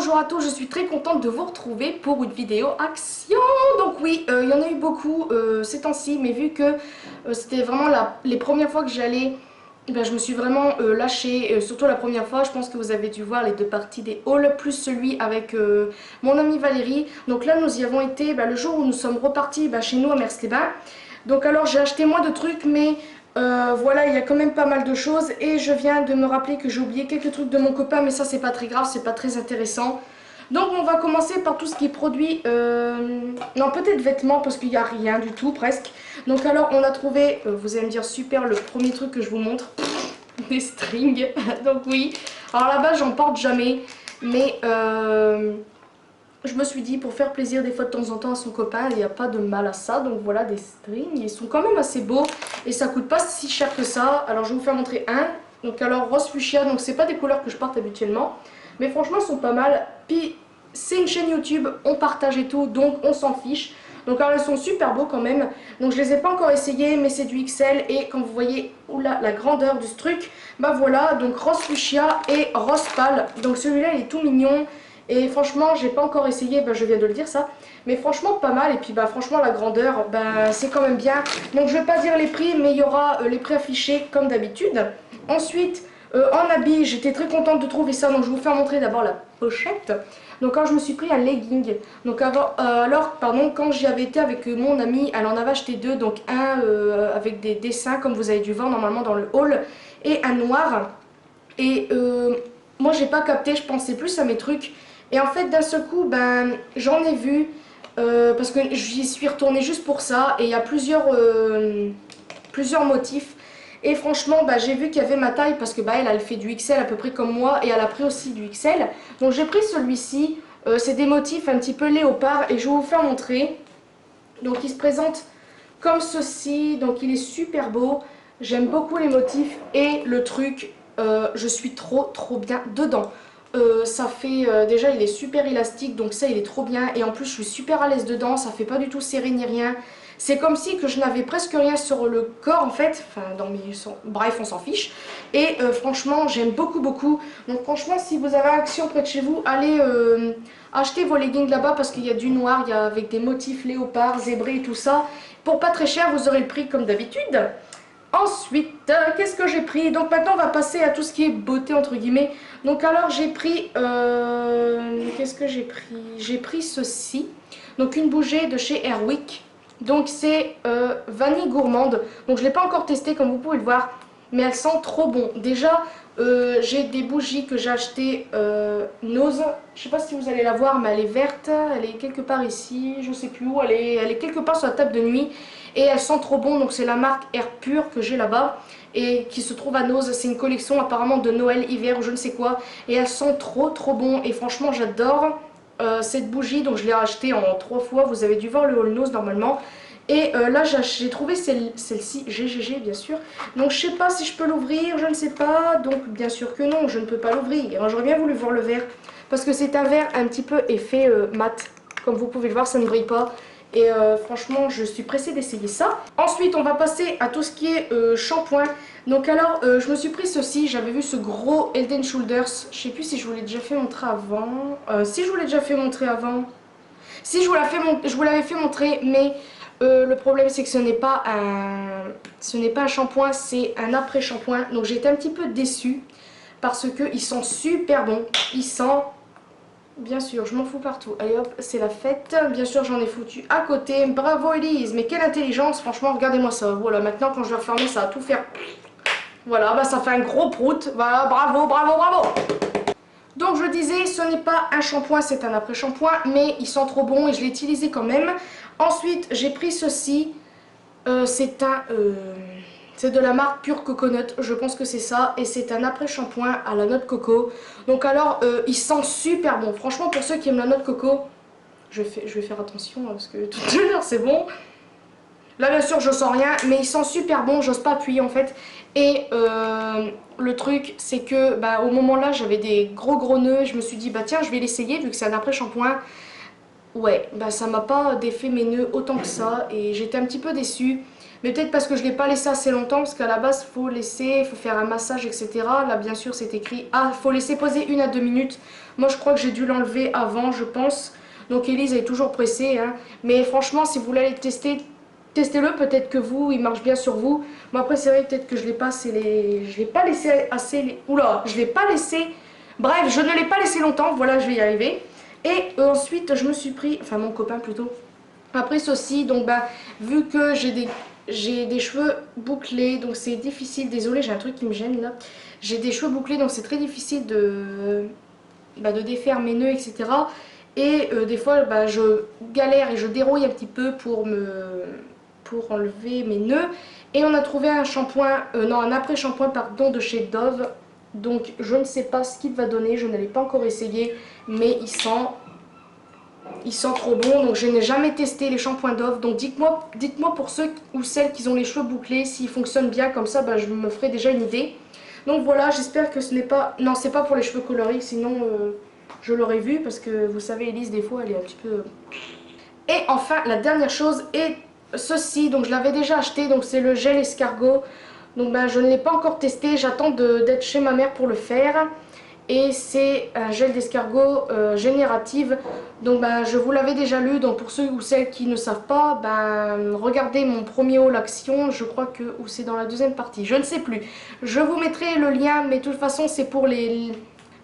bonjour à tous, je suis très contente de vous retrouver pour une vidéo action. Donc oui, il y en a eu beaucoup ces temps-ci, mais vu que c'était vraiment les premières fois que j'allais, ben, je me suis vraiment lâchée, surtout la première fois. Je pense que vous avez dû voir les deux parties des hauls, plus celui avec mon amie Valérie. Donc là nous y avons été le jour où nous sommes repartis chez nous à Mers-les-Bains. Donc alors j'ai acheté moins de trucs, mais voilà, il y a quand même pas mal de choses. Et je viens de me rappeler que j'ai oublié quelques trucs de mon copain, mais ça c'est pas très grave, c'est pas très intéressant. Donc on va commencer par tout ce qui est produit, non peut-être vêtements parce qu'il n'y a rien du tout presque. Donc alors on a trouvé, vous allez me dire super, le premier truc que je vous montre, des strings. Donc oui, alors là-bas j'en porte jamais, mais je me suis dit pour faire plaisir des fois de temps en temps à son copain, il n'y a pas de mal à ça. Donc voilà des strings, ils sont quand même assez beaux et ça coûte pas si cher que ça. Alors je vais vous faire montrer un. Donc alors rose fuchsia, donc c'est pas des couleurs que je porte habituellement, mais franchement ils sont pas mal. Puis c'est une chaîne YouTube, on partage et tout, donc on s'en fiche. Donc alors ils sont super beaux quand même. Donc je les ai pas encore essayés, mais c'est du XL. Et quand vous voyez oula, la grandeur de ce truc, bah voilà, donc rose fuchsia et rose pâle. Donc celui-là il est tout mignon. Et franchement j'ai pas encore essayé, je viens de le dire ça. Mais franchement pas mal. Et puis franchement la grandeur, c'est quand même bien. Donc je vais pas dire les prix, mais il y aura les prix affichés comme d'habitude. Ensuite en habit, j'étais très contente de trouver ça. Donc je vais vous faire montrer d'abord la pochette. Donc quand je me suis pris un legging, donc quand j'y avais été avec mon amie, elle en avait acheté deux, donc un avec des dessins comme vous avez dû voir normalement dans le haul, et un noir. Et moi j'ai pas capté, je pensais plus à mes trucs. Et en fait d'un seul coup, j'en ai vu, parce que j'y suis retournée juste pour ça, et il y a plusieurs motifs. Et franchement, j'ai vu qu'il y avait ma taille parce que elle fait du XL à peu près comme moi et elle a pris aussi du XL. Donc j'ai pris celui-ci. C'est des motifs un petit peu léopard et je vais vous faire montrer. Donc il se présente comme ceci. Donc il est super beau. J'aime beaucoup les motifs et le truc, je suis trop bien dedans. Ça fait déjà il est super élastique, donc ça il est trop bien. Et en plus je suis super à l'aise dedans, ça fait pas du tout serré ni rien. C'est comme si que je n'avais presque rien sur le corps en fait, enfin bref on s'en fiche. Et franchement j'aime beaucoup. Donc franchement si vous avez Action près de chez vous, allez acheter vos leggings là-bas parce qu'il y a du noir, il y a avec des motifs léopard, zébré et tout ça. Pour pas très cher vous aurez le prix comme d'habitude. Ensuite, qu'est-ce que j'ai pris? Donc maintenant on va passer à tout ce qui est beauté entre guillemets. Donc alors j'ai pris, qu'est-ce que j'ai pris? J'ai pris ceci, donc une bougie de chez Airwick. Donc c'est vanille gourmande. Donc je ne l'ai pas encore testé comme vous pouvez le voir, mais elle sent trop bon. Déjà j'ai des bougies que j'ai achetées Nose. Je ne sais pas si vous allez la voir, mais elle est verte. Elle est quelque part ici, je ne sais plus où. Elle est quelque part sur la table de nuit. Et elle sent trop bon. Donc c'est la marque Air Pure que j'ai là-bas et qui se trouve à Nose. C'est une collection apparemment de Noël, hiver ou je ne sais quoi. Et elle sent trop bon. Et franchement j'adore cette bougie. Donc je l'ai achetée en 3 fois. Vous avez dû voir le haul Nose normalement. Et là j'ai trouvé celle-ci, GGG bien sûr. Donc je sais pas si je peux l'ouvrir, je ne sais pas. Donc bien sûr que non, je ne peux pas l'ouvrir. J'aurais bien voulu voir le verre. Parce que c'est un verre un petit peu effet mat. Comme vous pouvez le voir, ça ne brille pas. Et franchement je suis pressée d'essayer ça. Ensuite on va passer à tout ce qui est shampoing. Donc alors je me suis pris ceci. J'avais vu ce gros Head and Shoulders. Je sais plus si je vous l'ai déjà fait montrer avant. Si je vous l'ai déjà fait montrer avant. Si je vous l'avais fait montrer, mais le problème c'est que ce n'est pas un shampoing, c'est un après shampoing. Donc j'ai été un petit peu déçue parce que il sent super bon. Il sent, bien sûr, je m'en fous partout. Allez hop, c'est la fête. Bien sûr j'en ai foutu à côté. Bravo Elise, mais quelle intelligence. Franchement regardez-moi ça. Voilà, maintenant quand je vais refermer ça va tout faire. Voilà, ça fait un gros prout. Voilà, bravo. Donc je disais, ce n'est pas un shampoing, c'est un après-shampoing, mais il sent trop bon et je l'ai utilisé quand même. Ensuite, j'ai pris ceci. C'est de la marque Pure Coconut, je pense que c'est ça. Et c'est un après-shampoing à la noix de coco. Donc alors, il sent super bon. Franchement, pour ceux qui aiment la noix de coco, je vais faire attention parce que tout à l'heure c'est bon. Là bien sûr je sens rien, mais il sent super bon, j'ose pas appuyer en fait. Et le truc c'est que au moment là j'avais des gros nœuds, je me suis dit tiens je vais l'essayer vu que c'est un après shampoing. Ouais, ça m'a pas défait mes nœuds autant que ça et j'étais un petit peu déçue. Mais peut-être parce que je ne l'ai pas laissé assez longtemps, parce qu'à la base, il faut faire un massage, etc. Là, bien sûr, c'est écrit, ah, il faut laisser poser 1 à 2 minutes. Moi, je crois que j'ai dû l'enlever avant, je pense. Donc, Elise est toujours pressée, hein. Mais franchement, si vous voulez aller tester, testez-le. Peut-être que vous, il marche bien sur vous. Moi, après, c'est vrai, peut-être que je l'ai pas je l'ai pas laissé assez... Oula, je l'ai pas laissé... Bref, je ne l'ai pas laissé longtemps. Voilà, je vais y arriver. Et ensuite, je me suis pris... Enfin, mon copain, plutôt. Après ceci, donc bah, vu que j'ai des cheveux bouclés, donc c'est difficile, désolé j'ai un truc qui me gêne là, j'ai des cheveux bouclés donc c'est très difficile de défaire mes nœuds, etc. Et des fois bah, je galère et je dérouille un petit peu pour enlever mes nœuds. Et on a trouvé un shampoing, non un après-shampoing pardon de chez Dove. Donc je ne sais pas ce qu'il va donner, je ne l'ai pas encore essayé, mais il sent trop bon. Donc je n'ai jamais testé les shampoings Dove. Donc dites-moi pour ceux ou celles qui ont les cheveux bouclés s'ils fonctionnent bien, comme ça bah, je me ferai déjà une idée. Donc voilà, j'espère que ce n'est pas... Non, c'est pas pour les cheveux colorés, sinon je l'aurais vu parce que vous savez Elise des fois elle est un petit peu... Et enfin la dernière chose est ceci, donc je l'avais déjà acheté, donc c'est le gel escargot. Donc ben, je ne l'ai pas encore testé, j'attends d'être chez ma mère pour le faire. Et c'est un gel d'escargot générative. Donc ben, je vous l'avais déjà lu, donc pour ceux ou celles qui ne savent pas, ben, regardez mon premier haul action, je crois que, ou c'est dans la deuxième partie, je ne sais plus. Je vous mettrai le lien, mais de toute façon c'est pour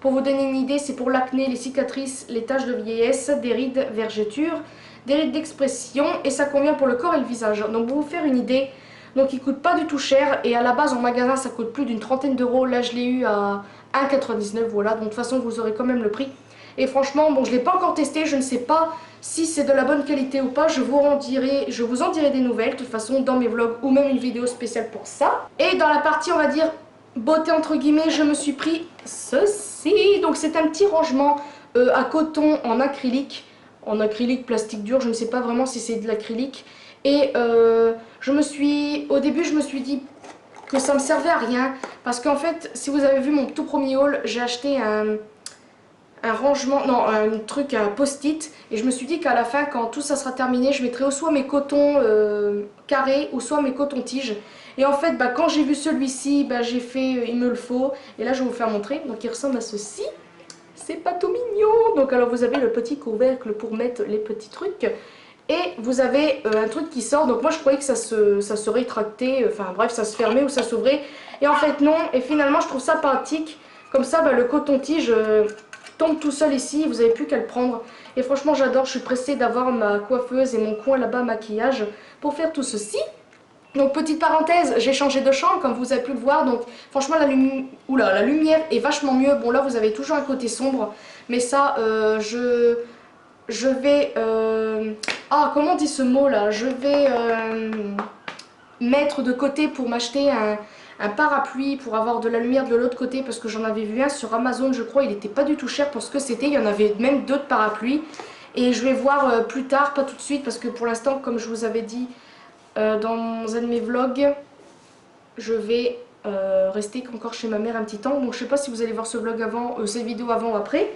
pour vous donner une idée, c'est pour l'acné, les cicatrices, les taches de vieillesse, des rides, vergetures, des rides d'expression, et ça convient pour le corps et le visage. Donc pour vous faire une idée, donc il coûte pas du tout cher, et à la base en magasin ça coûte plus d'une trentaine d'euros, là je l'ai eu à 1,99 €, voilà, donc de toute façon vous aurez quand même le prix. Et franchement, bon je ne l'ai pas encore testé, je ne sais pas si c'est de la bonne qualité ou pas, je vous en dirai des nouvelles, de toute façon dans mes vlogs ou même une vidéo spéciale pour ça. Et dans la partie on va dire beauté entre guillemets, je me suis pris ceci, donc c'est un petit rangement à coton en acrylique plastique dur, je ne sais pas vraiment si c'est de l'acrylique. Et au début je me suis dit que ça me servait à rien, parce qu'en fait si vous avez vu mon tout premier haul, j'ai acheté un rangement, non un truc, un post-it, et je me suis dit qu'à la fin quand tout ça sera terminé je mettrai soit mes cotons carrés ou soit mes cotons tiges. Et en fait bah, quand j'ai vu celui-ci, bah, j'ai fait il me le faut, et là je vais vous faire montrer. Donc il ressemble à ceci, c'est pas tout mignon. Donc alors vous avez le petit couvercle pour mettre les petits trucs. Et vous avez un truc qui sort, donc moi je croyais que ça se rétractait, enfin bref ça se fermait ou ça s'ouvrait. Et en fait non, et finalement je trouve ça pratique. Comme ça bah, le coton-tige tombe tout seul ici, vous n'avez plus qu'à le prendre. Et franchement j'adore, je suis pressée d'avoir ma coiffeuse et mon coin là-bas maquillage pour faire tout ceci. Donc petite parenthèse, j'ai changé de chambre comme vous avez pu le voir, donc franchement la lumière est vachement mieux. Bon là vous avez toujours un côté sombre, mais ça je vais... Ah, comment on dit ce mot là? Je vais mettre de côté pour m'acheter un parapluie pour avoir de la lumière de l'autre côté, parce que j'en avais vu un sur Amazon je crois, il n'était pas du tout cher pour ce que c'était, il y en avait même d'autres parapluies. Et je vais voir plus tard, pas tout de suite, parce que pour l'instant comme je vous avais dit dans un de mes vlogs, je vais rester encore chez ma mère un petit temps. Donc je sais pas si vous allez voir ce vlog avant, cette vidéo avant ou après.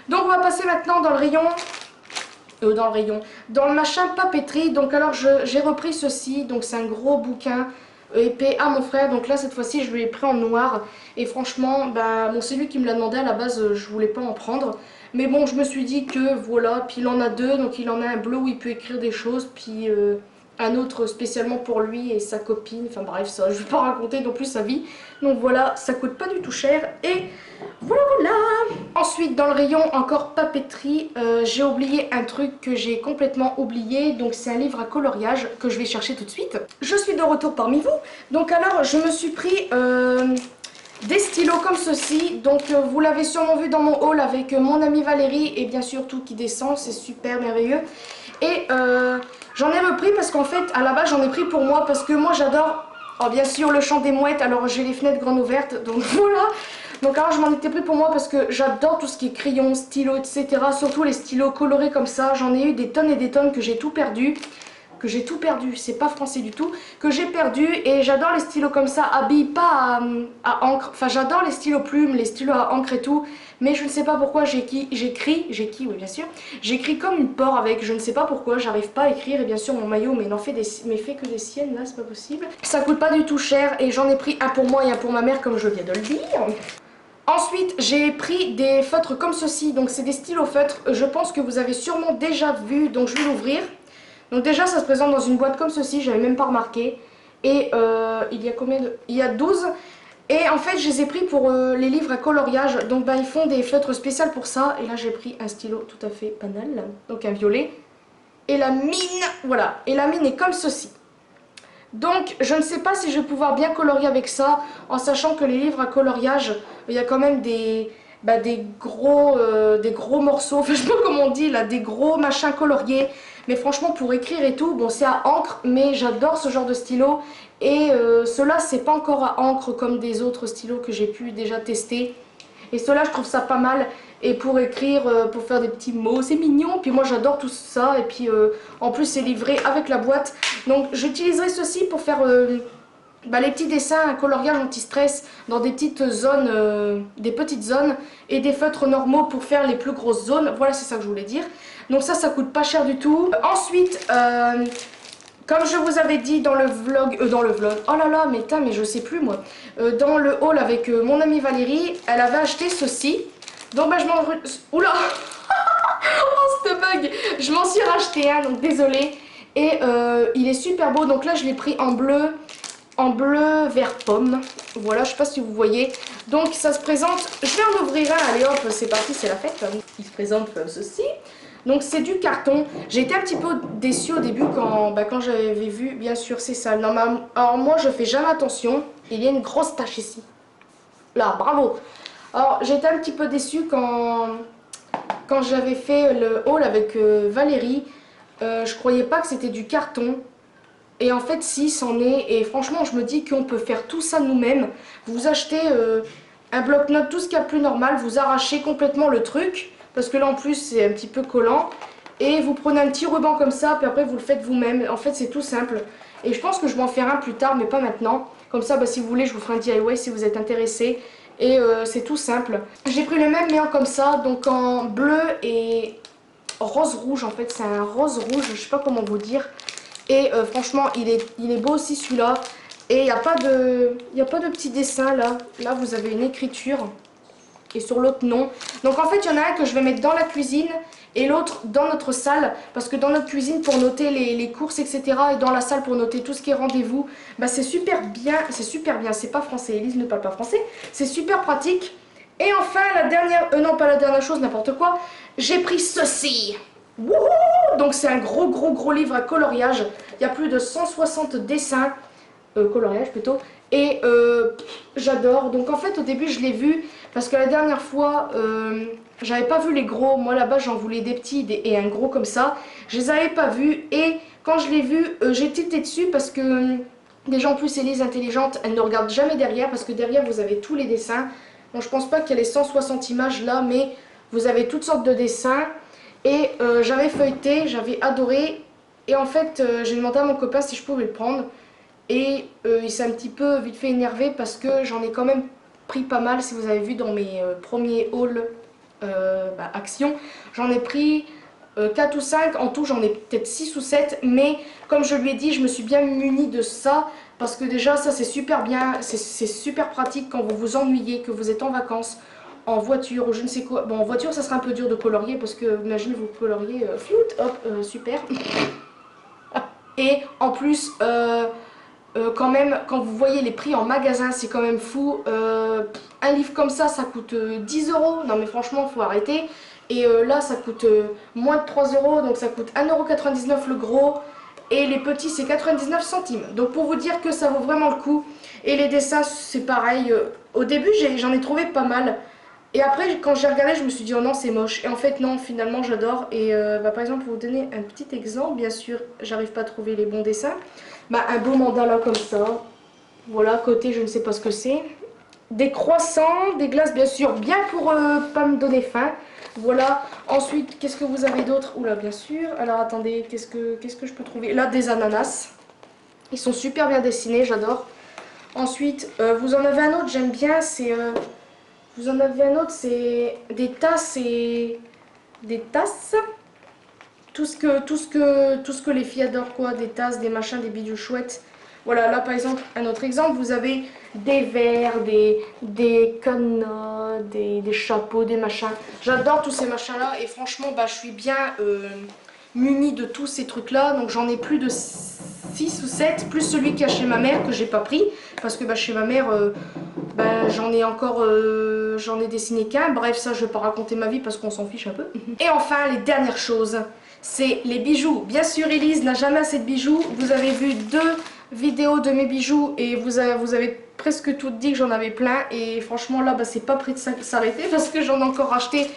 Donc on va passer maintenant dans le rayon... dans le machin papeterie. Donc alors j'ai repris ceci, donc c'est un gros bouquin épais à mon frère, donc là cette fois-ci je lui ai pris en noir. Et franchement bah, bon, c'est lui qui me l'a demandé, à la base je voulais pas en prendre, mais bon je me suis dit que voilà. Puis il en a deux, donc il en a un bleu où il peut écrire des choses, puis un autre spécialement pour lui et sa copine, enfin bref ça je vais pas raconter non plus sa vie. Donc voilà, ça coûte pas du tout cher et voilà voilà. Ensuite dans le rayon encore papeterie, j'ai oublié un truc que j'ai complètement oublié, donc c'est un livre à coloriage que je vais chercher tout de suite. Je suis de retour parmi vous, donc alors je me suis pris des stylos comme ceci, donc vous l'avez sûrement vu dans mon haul avec mon amie Valérie, et bien sûr tout qui descend, c'est super merveilleux. Et j'en ai repris parce qu'en fait à la base j'en ai pris pour moi, parce que moi j'adore, oh, bien sûr le chant des mouettes, alors j'ai les fenêtres grandes ouvertes, donc voilà. Donc alors je m'en étais pris pour moi parce que j'adore tout ce qui est crayon, stylo, etc. Surtout les stylos colorés comme ça, j'en ai eu des tonnes et des tonnes que j'ai tout perdu, que j'ai tout perdu, c'est pas français du tout, que j'ai perdu et j'adore les stylos comme ça, à billes, pas à encre, enfin j'adore les stylos plumes, les stylos à encre et tout, mais je ne sais pas pourquoi j'écris, oui bien sûr, j'écris comme une porc avec, je ne sais pas pourquoi, j'arrive pas à écrire et bien sûr mon maillot mais fait que des siennes là, c'est pas possible. Ça coûte pas du tout cher et j'en ai pris un pour moi et un pour ma mère comme je viens de le dire. Ensuite, j'ai pris des feutres comme ceci, donc c'est des stylos feutres, je pense que vous avez sûrement déjà vu, donc je vais l'ouvrir. Donc déjà ça se présente dans une boîte comme ceci, j'avais même pas remarqué. Et il y a combien de... Il y a 12. Et en fait je les ai pris pour les livres à coloriage, donc ils font des feutres spéciaux pour ça. Et là j'ai pris un stylo tout à fait banal, donc un violet. Et la mine, voilà, et la mine est comme ceci. Donc je ne sais pas si je vais pouvoir bien colorier avec ça, en sachant que les livres à coloriage, il y a quand même des gros morceaux, enfin je sais pas comment on dit là, des gros machins coloriés. Mais franchement pour écrire et tout, bon c'est à encre, mais j'adore ce genre de stylo. Et ceux-là c'est pas encore à encre comme des autres stylos que j'ai pu déjà tester. Et ceux-là je trouve ça pas mal. Et pour écrire, pour faire des petits mots, c'est mignon. Puis moi j'adore tout ça. Et puis en plus c'est livré avec la boîte. Donc j'utiliserai ceci pour faire les petits dessins, un coloriage anti-stress dans des petites zones, des petites zones. Et des feutres normaux pour faire les plus grosses zones. Voilà, c'est ça que je voulais dire. Donc ça coûte pas cher du tout. Ensuite, comme je vous avais dit dans le vlog, oh là là, mais je sais plus moi. Dans le haul avec mon amie Valérie, elle avait acheté ceci. Donc je m'en... Oula. Oh, ce bug. Je m'en suis racheté un, donc désolée. Et il est super beau, donc là je l'ai pris en bleu vert pomme. Voilà, je sais pas si vous voyez. Donc ça se présente, je vais en ouvrir un, allez hop, c'est parti, c'est la fête. Il se présente comme ceci. Donc c'est du carton. J'ai été un petit peu déçue au début quand j'avais vu, bien sûr c'est ça. Alors moi je fais jamais attention, il y a une grosse tache ici. Là, bravo. Alors j'étais un petit peu déçue quand j'avais fait le haul avec Valérie. Je croyais pas que c'était du carton. Et en fait si, c'en est. Et franchement je me dis qu'on peut faire tout ça nous-mêmes. Vous achetez un bloc-notes, tout ce qu'il y a de plus normal, vous arrachez complètement le truc. Parce que là en plus c'est un petit peu collant. Et vous prenez un petit ruban comme ça, puis après vous le faites vous-même. En fait c'est tout simple. Et je pense que je vais en faire un plus tard, mais pas maintenant. Comme ça, si vous voulez, je vous ferai un DIY si vous êtes intéressé. Et c'est tout simple. J'ai pris le même mais comme ça, donc en bleu et rose-rouge. En fait c'est un rose-rouge, je sais pas comment vous dire. Et franchement il est beau aussi celui-là. Et il n'y a pas de petit dessin là. Là vous avez une écriture. Et sur l'autre non. Donc en fait il y en a un que je vais mettre dans la cuisine et l'autre dans notre salle. Parce que dans notre cuisine pour noter les courses etc. et dans la salle pour noter tout ce qui est rendez-vous, c'est super bien, c'est pas français, Elise ne parle pas français, c'est super pratique. Et enfin la dernière, non pas la dernière chose, n'importe quoi, j'ai pris ceci. Wouhou! Donc c'est un gros livre à coloriage, il y a plus de 160 dessins, coloriage plutôt. Et j'adore. Donc en fait au début je l'ai vu parce que la dernière fois j'avais pas vu les gros. Moi là-bas j'en voulais des petits et un gros comme ça. Je les avais pas vus et quand je l'ai vu j'ai tilté dessus parce que déjà en plus Elise intelligente, elle ne regarde jamais derrière parce que derrière vous avez tous les dessins. Bon je pense pas qu'il y a les 160 images là, mais vous avez toutes sortes de dessins. Et j'avais feuilleté, j'avais adoré. Et en fait j'ai demandé à mon copain si je pouvais le prendre. Et il s'est un petit peu vite fait énervé parce que j'en ai quand même pris pas mal. Si vous avez vu dans mes premiers hauls actions, j'en ai pris 4 ou 5. En tout j'en ai peut-être 6 ou 7. Mais comme je lui ai dit, je me suis bien munie de ça. Parce que déjà ça c'est super bien, c'est super pratique quand vous vous ennuyez, que vous êtes en vacances, en voiture ou je ne sais quoi. Bon en voiture ça sera un peu dur de colorier parce que imaginez vous coloriez, flout, hop, super. Et en plus... quand même, quand vous voyez les prix en magasin, c'est quand même fou. Un livre comme ça coûte 10 €. Non mais franchement, faut arrêter. Et là, ça coûte moins de 3 €. Donc ça coûte 1,99 € le gros. Et les petits, c'est 99 centimes. Donc pour vous dire que ça vaut vraiment le coup. Et les dessins, c'est pareil. Au début, j'en ai trouvé pas mal. Et après, quand j'ai regardé, je me suis dit, oh non, c'est moche. Et en fait, non, finalement, j'adore. Et par exemple, pour vous donner un petit exemple, bien sûr, j'arrive pas à trouver les bons dessins. Un beau mandala comme ça. Voilà, côté, je ne sais pas ce que c'est. Des croissants, des glaces, bien sûr, bien pour pas me donner faim. Voilà. Ensuite, qu'est-ce que vous avez d'autre? Oula, bien sûr. Alors attendez, qu'est-ce que je peux trouver? Là, des ananas. Ils sont super bien dessinés, j'adore. Ensuite, vous en avez un autre, j'aime bien, c'est... vous en avez un autre, c'est des tasses et... Des tasses. Tout ce que les filles adorent, quoi. Des tasses, des machins, des bidules chouettes. Voilà, là par exemple, un autre exemple, vous avez des verres, des cadenas, des chapeaux, des machins. J'adore tous ces machins-là et franchement, bah, je suis bien munie de tous ces trucs-là. Donc j'en ai plus de 6 ou 7, plus celui qu'il y a chez ma mère que j'ai pas pris. Parce que bah, chez ma mère, bah, j'en ai dessiné qu'un. Bref, ça je vais pas raconter ma vie parce qu'on s'en fiche un peu. Et enfin, les dernières choses, c'est les bijoux. Bien sûr, Elise n'a jamais assez de bijoux. Vous avez vu 2 vidéos de mes bijoux et vous avez presque toutes dit que j'en avais plein. Et franchement, là, bah, c'est pas prêt de s'arrêter parce que j'en ai encore acheté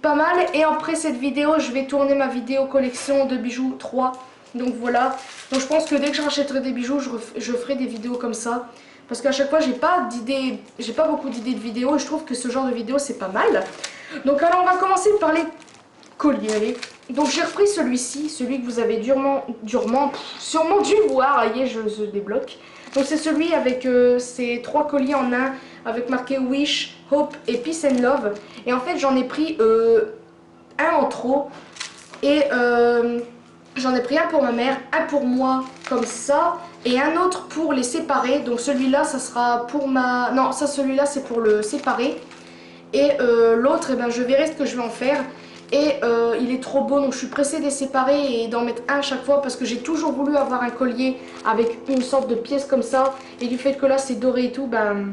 pas mal. Et après cette vidéo, je vais tourner ma vidéo collection de bijoux 3. Donc voilà. Donc je pense que dès que je rachèterai des bijoux, je ferai des vidéos comme ça. Parce qu'à chaque fois, j'ai pas beaucoup d'idées de vidéos et je trouve que ce genre de vidéo, c'est pas mal. Donc alors, on va commencer par les collier. Allez. Donc j'ai repris celui-ci, celui que vous avez sûrement dû voir. Allez, je débloque. Donc c'est celui avec ces 3 colliers en un, avec marqué Wish, Hope et Peace and Love. Et en fait j'en ai pris un en trop. Et j'en ai pris un pour ma mère, un pour moi comme ça. Et un autre pour les séparer. Donc celui-là ça sera pour ma... Non, ça celui-là c'est pour le séparer. Et l'autre, eh ben, je verrai ce que je vais en faire. Et il est trop beau, donc je suis pressée de les séparer et d'en mettre un à chaque fois parce que j'ai toujours voulu avoir un collier avec une sorte de pièce comme ça. Et du fait que là c'est doré et tout, ben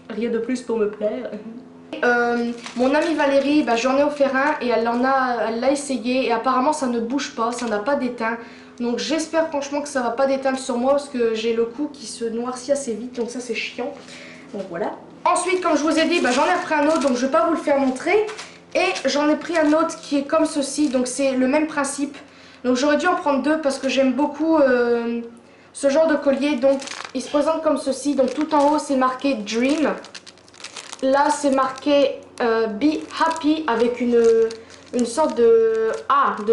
rien de plus pour me plaire. Mon amie Valérie, ben, j'en ai offert un et elle l'a essayé et apparemment ça ne bouge pas, ça n'a pas d'éteint. Donc j'espère franchement que ça va pas d'éteindre sur moi parce que j'ai le cou qui se noircit assez vite, donc ça c'est chiant. Donc voilà. Ensuite, comme je vous ai dit, bah, j'en ai pris un autre, donc je ne vais pas vous le faire montrer. Et j'en ai pris un autre qui est comme ceci, donc c'est le même principe. Donc j'aurais dû en prendre 2 parce que j'aime beaucoup ce genre de collier. Donc il se présente comme ceci, donc tout en haut c'est marqué Dream. Là c'est marqué Be Happy avec une sorte de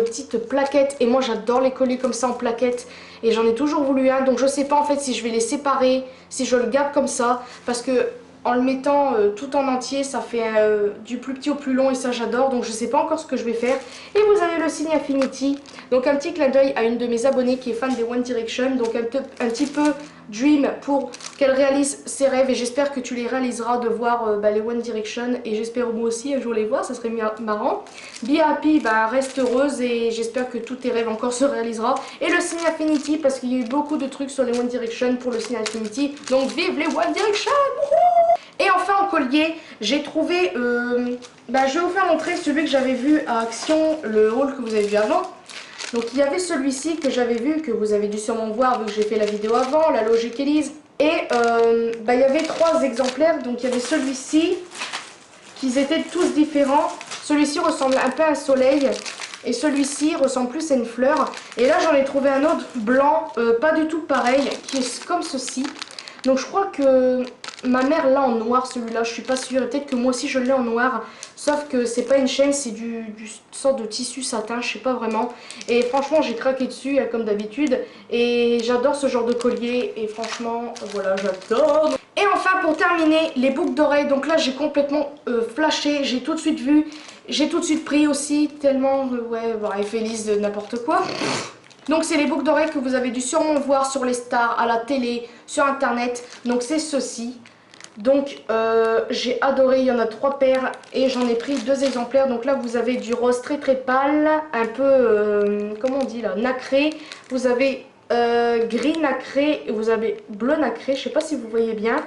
petite plaquette. Et moi j'adore les colliers comme ça en plaquette. Et j'en ai toujours voulu un, donc je sais pas en fait si je vais les séparer, si je le garde comme ça. Parce que en le mettant tout en entier, ça fait du plus petit au plus long et ça j'adore. Donc je sais pas encore ce que je vais faire. Et vous avez le signe Infinity. Donc un petit clin d'œil à une de mes abonnées qui est fan des One Direction. Donc un petit peu Dream pour qu'elle réalise ses rêves. Et j'espère que tu les réaliseras de voir les One Direction. Et j'espère moi aussi un jour les voir, ça serait marrant. Be Happy, reste heureuse et j'espère que tous tes rêves encore se réalisera. Et le signe Infinity parce qu'il y a eu beaucoup de trucs sur les One Direction pour le signe Infinity. Donc vive les One Direction! Et enfin en collier, j'ai trouvé, je vais vous faire montrer celui que j'avais vu à Action, le haul que vous avez vu avant. Donc il y avait celui-ci que j'avais vu, que vous avez dû sûrement voir vu que j'ai fait la vidéo avant, la logique Elise. Et il y avait 3 exemplaires, donc il y avait celui-ci, qu'ils étaient tous différents. Celui-ci ressemble un peu à un soleil et celui-ci ressemble plus à une fleur. Et là j'en ai trouvé un autre blanc, pas du tout pareil, qui est comme ceci. Donc je crois que ma mère l'a en noir celui-là, je suis pas sûre. Et peut-être que moi aussi je l'ai en noir. Sauf que c'est pas une chaîne, c'est du sorte de tissu satin, je sais pas vraiment. Et franchement j'ai craqué dessus comme d'habitude. Et j'adore ce genre de collier. Et franchement voilà, j'adore. Et enfin pour terminer, les boucles d'oreilles. Donc là j'ai complètement flashé, j'ai tout de suite vu. J'ai tout de suite pris aussi, tellement, ouais, bref, Elise de n'importe quoi. Donc c'est les boucles d'oreilles que vous avez dû sûrement voir sur les stars, à la télé, sur internet. Donc c'est ceci. Donc j'ai adoré, il y en a 3 paires et j'en ai pris 2 exemplaires. Donc là vous avez du rose très très pâle, un peu, comment on dit là, nacré. Vous avez gris nacré et vous avez bleu nacré, je sais pas si vous voyez bien.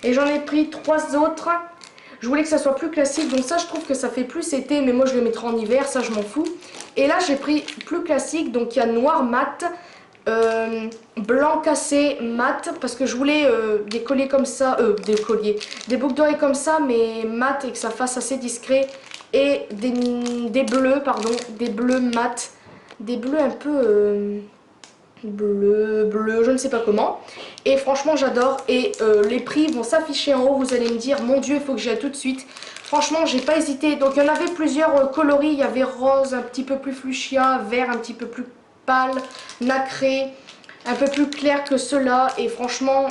Et j'en ai pris 3 autres. Je voulais que ça soit plus classique, donc ça je trouve que ça fait plus été, mais moi je le mettrai en hiver, ça je m'en fous. Et là j'ai pris plus classique, donc il y a noir mat, blanc cassé mat, parce que je voulais des colliers comme ça, des boucles d'oreilles comme ça, mais mat et que ça fasse assez discret. Et des bleus, pardon, des bleus mat, des bleus un peu... bleu, je ne sais pas comment. Et franchement j'adore. Et les prix vont s'afficher en haut. Vous allez me dire, mon dieu, il faut que j'y aille tout de suite. Franchement, j'ai pas hésité. Donc il y en avait plusieurs coloris. Il y avait rose, un petit peu plus fuchsia, vert un petit peu plus pâle, nacré, un peu plus clair que ceux-là. Et franchement,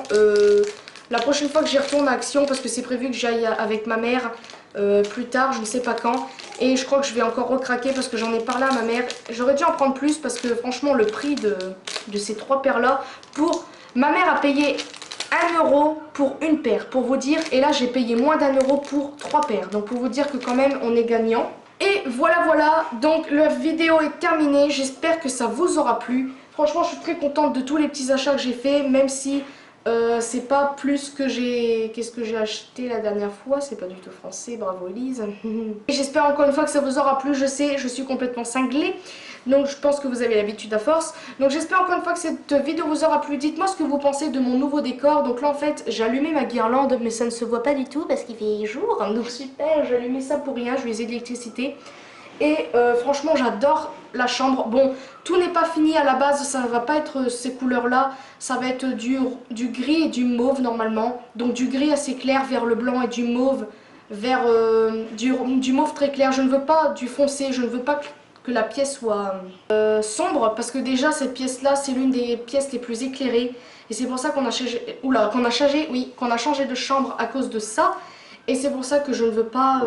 la prochaine fois que j'y retourne à Action, parce que c'est prévu que j'aille avec ma mère plus tard, je ne sais pas quand. Et je crois que je vais encore recraquer parce que j'en ai parlé à ma mère. J'aurais dû en prendre plus parce que franchement, le prix de ces 3 paires-là, ma mère a payé 1 € pour une paire, pour vous dire. Et là, j'ai payé moins d'1 € pour 3 paires. Donc pour vous dire que quand même, on est gagnant. Et voilà, donc la vidéo est terminée. J'espère que ça vous aura plu. Franchement, je suis très contente de tous les petits achats que j'ai fait, même si c'est pas plus que j'ai... Qu'est-ce que j'ai acheté la dernière fois? C'est pas du tout français, bravo Elise. Et j'espère encore une fois que ça vous aura plu. Je sais, je suis complètement cinglée. Donc je pense que vous avez l'habitude à force. Donc j'espère encore une fois que cette vidéo vous aura plu. Dites-moi ce que vous pensez de mon nouveau décor. Donc là en fait j'ai allumé ma guirlande, mais ça ne se voit pas du tout parce qu'il fait jour. Donc super, j'ai allumé ça pour rien, je vais essayer de l'électricité. Et franchement j'adore la chambre. Bon, tout n'est pas fini à la base, ça ne va pas être ces couleurs là. Ça va être du gris et du mauve normalement. Donc du gris assez clair vers le blanc et du mauve vers du mauve très clair. Je ne veux pas du foncé, je ne veux pas que la pièce soit sombre, parce que déjà cette pièce là c'est l'une des pièces les plus éclairées et c'est pour ça qu'on a changé, qu'on a changé de chambre à cause de ça. Et c'est pour ça que je ne veux pas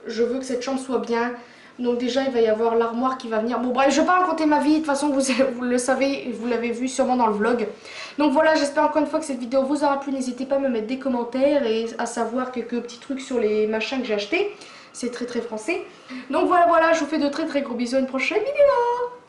je veux que cette chambre soit bien. Donc déjà il va y avoir l'armoire qui va venir. Bon bref, je vais pas raconter ma vie, de toute façon vous le savez, vous l'avez vu sûrement dans le vlog. Donc voilà, j'espère encore une fois que cette vidéo vous aura plu. N'hésitez pas à me mettre des commentaires et à savoir quelques petits trucs sur les machins que j'ai achetés. C'est très français. Donc voilà, je vous fais de très gros bisous à une prochaine vidéo.